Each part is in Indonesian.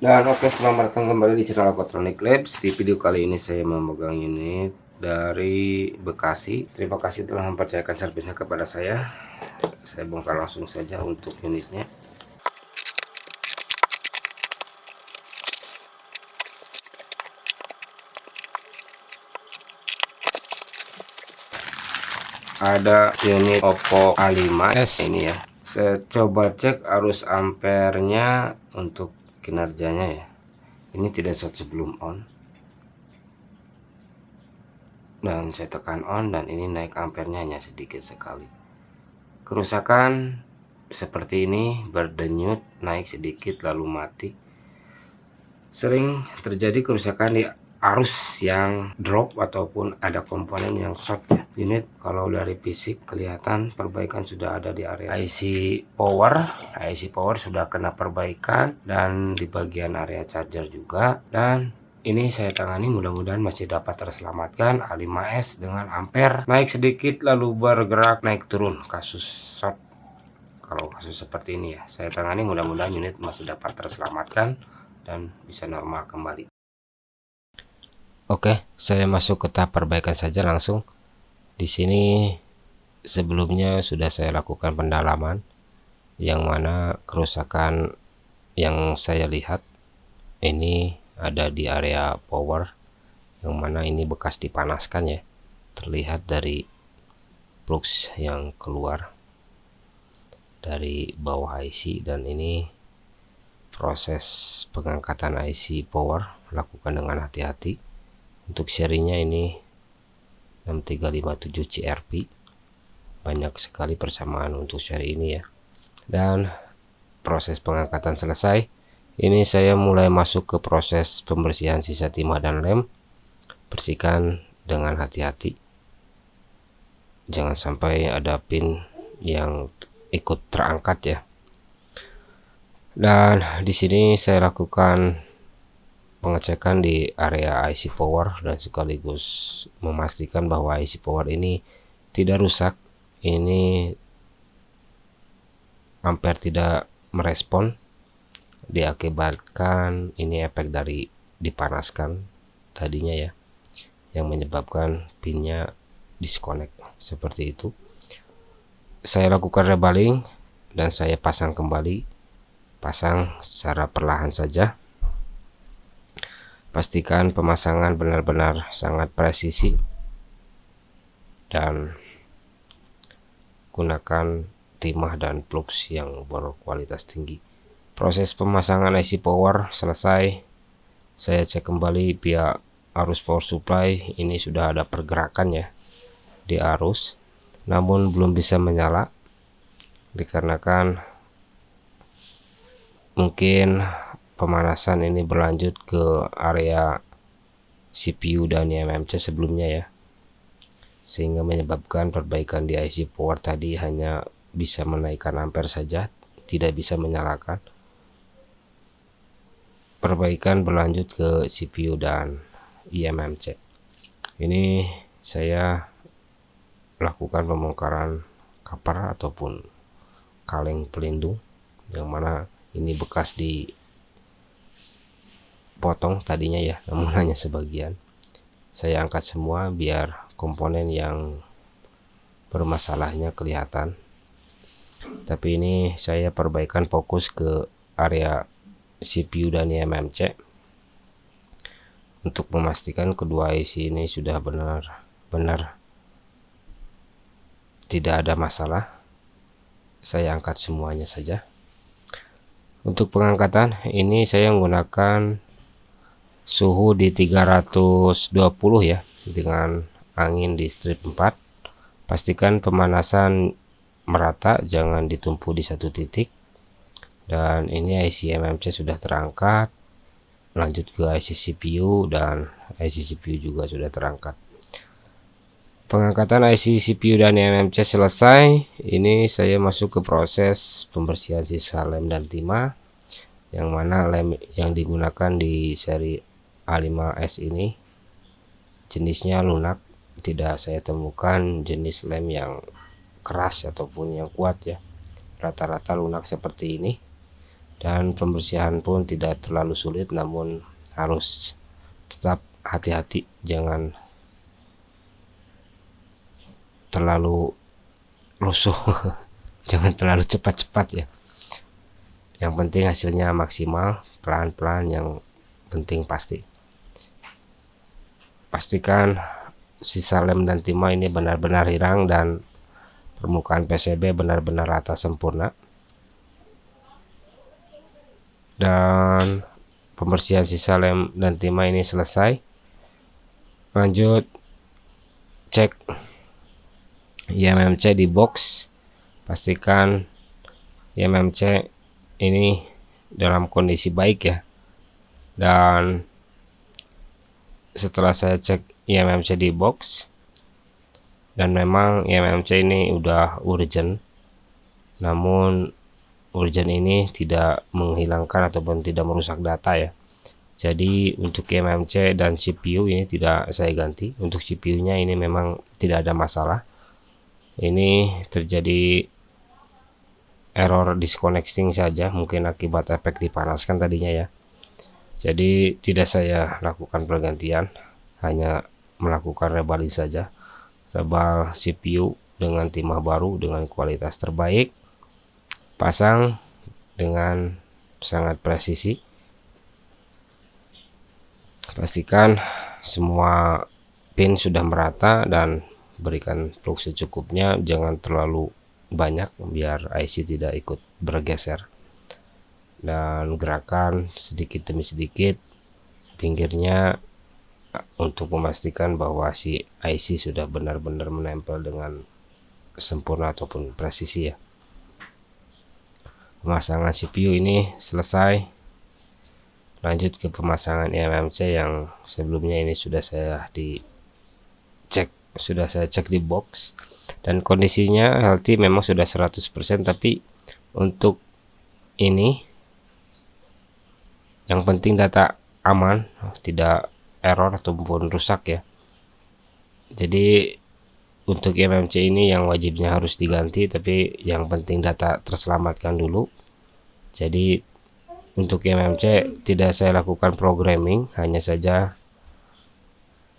Dan oke, selamat datang kembali di channel Aquatronic Labs. Di video kali ini saya memegang unit dari Bekasi. Terima kasih telah mempercayakan servisnya kepada saya. Saya bongkar langsung saja untuk unitnya. Ada unit Oppo A5s ini ya. Saya coba cek arus ampernya untuk kinerjanya ya. Ini tidak short sebelum on, dan saya tekan on dan ini naik ampernya hanya sedikit sekali. Kerusakan seperti ini, berdenyut, naik sedikit lalu mati. Sering terjadi kerusakan di arus yang drop ataupun ada komponen yang short ya. Unit kalau dari fisik kelihatan perbaikan sudah ada di area IC power sudah kena perbaikan, dan di bagian area charger juga. Dan ini saya tangani, mudah-mudahan masih dapat terselamatkan. A5s dengan ampere naik sedikit lalu bergerak naik turun kasus short. Kalau kasus seperti ini ya saya tangani, mudah-mudahan unit masih dapat terselamatkan dan bisa normal kembali. Oke, saya masuk ke tahap perbaikan saja langsung. Di sini sebelumnya sudah saya lakukan pendalaman, yang mana kerusakan yang saya lihat ini ada di area power, yang mana ini bekas dipanaskan ya. Terlihat dari plugs yang keluar dari bawah IC, dan ini proses pengangkatan IC power lakukan dengan hati-hati. Untuk serinya ini 6357 CRP, banyak sekali persamaan untuk seri ini ya. Dan proses pengangkatan selesai, ini saya mulai masuk ke proses pembersihan sisa timah dan lem. Bersihkan dengan hati-hati, jangan sampai ada pin yang ikut terangkat ya. Dan di sini saya lakukan pengecekan di area IC power dan sekaligus memastikan bahwa IC power ini tidak rusak. Ini ampere tidak merespon, diakibatkan ini efek dari dipanaskan tadinya ya, yang menyebabkan pinnya disconnect seperti itu. Saya lakukan rebaling dan saya pasang kembali, pasang secara perlahan saja. Pastikan pemasangan benar-benar sangat presisi dan gunakan timah dan plugs yang berkualitas tinggi. Proses pemasangan IC power selesai. Saya cek kembali pihak arus power supply, ini sudah ada pergerakan ya di arus, namun belum bisa menyala dikarenakan mungkin pemanasan ini berlanjut ke area CPU dan eMMC sebelumnya ya, sehingga menyebabkan perbaikan di IC power tadi hanya bisa menaikkan ampere saja, tidak bisa menyalakan. Perbaikan berlanjut ke CPU dan eMMC. Ini saya lakukan pembongkaran cover ataupun kaleng pelindung, yang mana ini bekas dipotong tadinya ya, namun hanya sebagian. Saya angkat semua biar komponen yang bermasalahnya kelihatan. Tapi ini saya perbaikan fokus ke area CPU dan eMMC untuk memastikan kedua IC ini sudah benar-benar tidak ada masalah. Saya angkat semuanya saja. Untuk pengangkatan ini saya menggunakan suhu di 320 ya, dengan angin di strip 4. Pastikan pemanasan merata, jangan ditumpu di satu titik. Dan ini IC eMMC sudah terangkat, lanjut ke IC CPU, dan IC CPU juga sudah terangkat. Pengangkatan IC CPU dan eMMC selesai. Ini saya masuk ke proses pembersihan sisa lem dan timah, yang mana lem yang digunakan di seri A5s ini jenisnya lunak. Tidak saya temukan jenis lem yang keras ataupun yang kuat ya, rata-rata lunak seperti ini. dan pembersihan pun tidak terlalu sulit, namun harus tetap hati-hati, jangan terlalu rusuh jangan terlalu cepat-cepat ya. Yang penting hasilnya maksimal, pelan-pelan, yang penting pasti. Pastikan sisa lem dan timah ini benar-benar hilang dan permukaan PCB benar-benar rata sempurna. Dan pembersihan sisa lem dan timah ini selesai. Lanjut cek IMMC di box. Pastikan IMMC ini dalam kondisi baik ya. Dan setelah saya cek IMMC di box, dan memang IMMC ini udah urgent, namun urgent ini tidak menghilangkan ataupun tidak merusak data ya. Jadi untuk IMMC dan CPU ini tidak saya ganti. Untuk CPU nya ini memang tidak ada masalah. Ini terjadi error disconnecting saja, mungkin akibat efek dipanaskan tadinya ya. Jadi tidak saya lakukan pergantian, hanya melakukan rebaling saja. Rebal CPU dengan timah baru dengan kualitas terbaik, pasang dengan sangat presisi. Pastikan semua pin sudah merata dan berikan plug secukupnya, jangan terlalu banyak biar IC tidak ikut bergeser. Dan gerakan sedikit demi sedikit pinggirnya untuk memastikan bahwa si IC sudah benar-benar menempel dengan sempurna ataupun presisi ya. Pemasangan CPU ini selesai. Lanjut ke pemasangan IMMC yang sebelumnya ini sudah saya cek di box, dan kondisinya healthy, memang sudah 100%, tapi untuk ini yang penting data aman, tidak error ataupun rusak ya. Jadi untuk IMMC ini yang wajibnya harus diganti, tapi yang penting data terselamatkan dulu. Jadi untuk IMMC tidak saya lakukan programming, hanya saja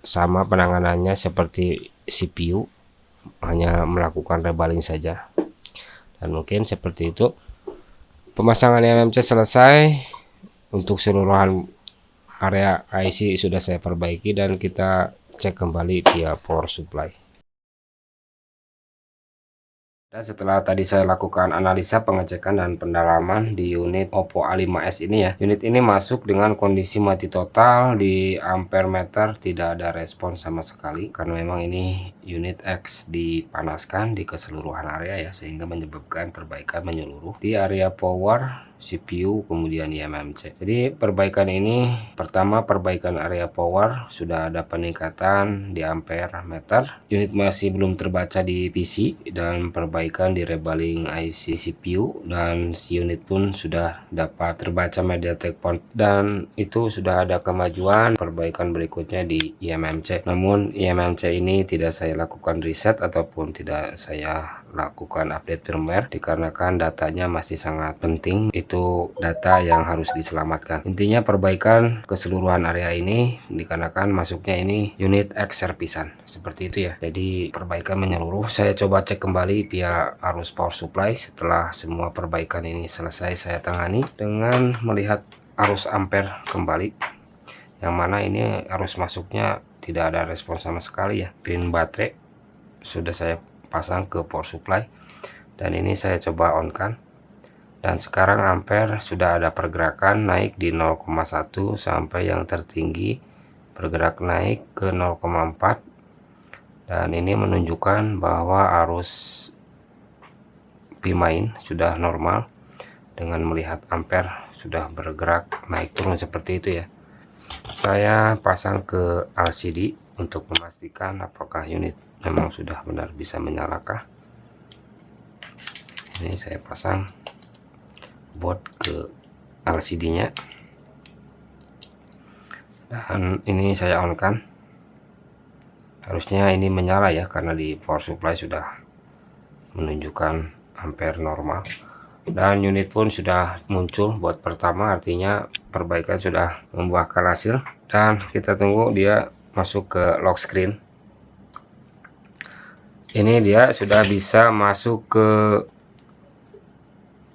sama penanganannya seperti CPU, hanya melakukan rebaling saja. Dan mungkin seperti itu. Pemasangan IMMC selesai. Untuk seluruhan area IC sudah saya perbaiki, dan kita cek kembali via power supply. Dan setelah tadi saya lakukan analisa, pengecekan dan pendalaman di unit Oppo A5s ini ya. Unit ini masuk dengan kondisi mati total, di ampere meter tidak ada respon sama sekali, karena memang ini unit X dipanaskan di keseluruhan area ya, sehingga menyebabkan perbaikan menyeluruh di area power, CPU, kemudian IMMC. Jadi perbaikan ini, pertama perbaikan area power sudah ada peningkatan di ampere meter, unit masih belum terbaca di PC, dan perbaikan di rebaling IC CPU, dan si unit pun sudah dapat terbaca MediaTek Pond, dan itu sudah ada kemajuan perbaikan berikutnya di IMMC. Namun IMMC ini tidak saya lakukan reset ataupun tidak saya lakukan update firmware, dikarenakan datanya masih sangat penting, itu data yang harus diselamatkan. Intinya perbaikan keseluruhan area ini dikarenakan masuknya ini unit X servisan, seperti itu ya. Jadi perbaikan menyeluruh. Saya coba cek kembali via arus power supply. Setelah semua perbaikan ini selesai, saya tangani dengan melihat arus ampere kembali, yang mana ini arus masuknya tidak ada respon sama sekali ya. Pin baterai sudah saya pasang ke power supply, dan ini saya coba on kan, dan sekarang ampere sudah ada pergerakan naik di 0,1 sampai yang tertinggi bergerak naik ke 0,4, dan ini menunjukkan bahwa arus P-main sudah normal. Dengan melihat ampere sudah bergerak naik turun seperti itu ya. Saya pasang ke LCD untuk memastikan apakah unit memang sudah benar bisa menyalakah. Ini saya pasang board ke LCD nya, dan ini saya on kan. Harusnya ini menyala ya, karena di power supply sudah menunjukkan ampere normal. dan unit pun sudah muncul buat pertama, artinya perbaikan sudah membuahkan hasil. Dan kita tunggu dia masuk ke lock screen. Ini dia sudah bisa masuk ke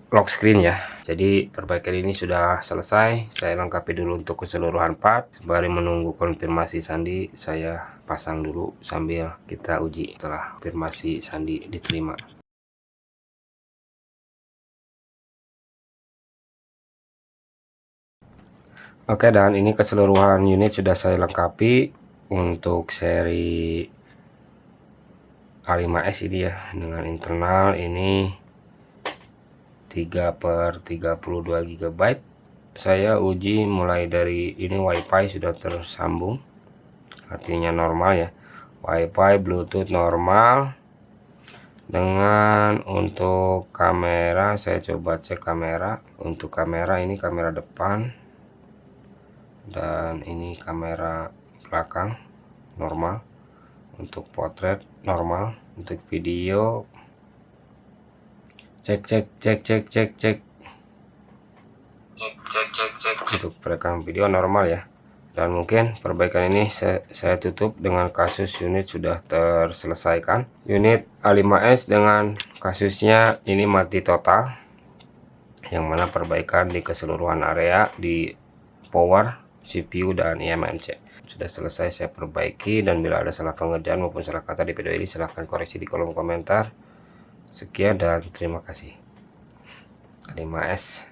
lock screen ya. Jadi perbaikan ini sudah selesai. Saya lengkapi dulu untuk keseluruhan part. Sembari menunggu konfirmasi sandi, saya pasang dulu sambil kita uji setelah konfirmasi sandi diterima. Oke, dan ini keseluruhan unit sudah saya lengkapi untuk seri A5S ini ya, dengan internal ini 3/32 GB. Saya uji mulai dari ini WiFi sudah tersambung, artinya normal ya, WiFi Bluetooth normal. Dengan untuk kamera, saya coba cek kamera. Untuk kamera ini kamera depan dan ini kamera belakang normal. Untuk potret normal. Untuk video cek. Untuk perekam video normal ya. Dan mungkin perbaikan ini saya tutup dengan kasus unit sudah terselesaikan. Unit A5S dengan kasusnya ini mati total, yang mana perbaikan di keseluruhan area di power, CPU, dan eMMC sudah selesai saya perbaiki. Dan bila ada salah pengerjaan maupun salah kata di video ini, silahkan koreksi di kolom komentar. Sekian dan terima kasih. A5S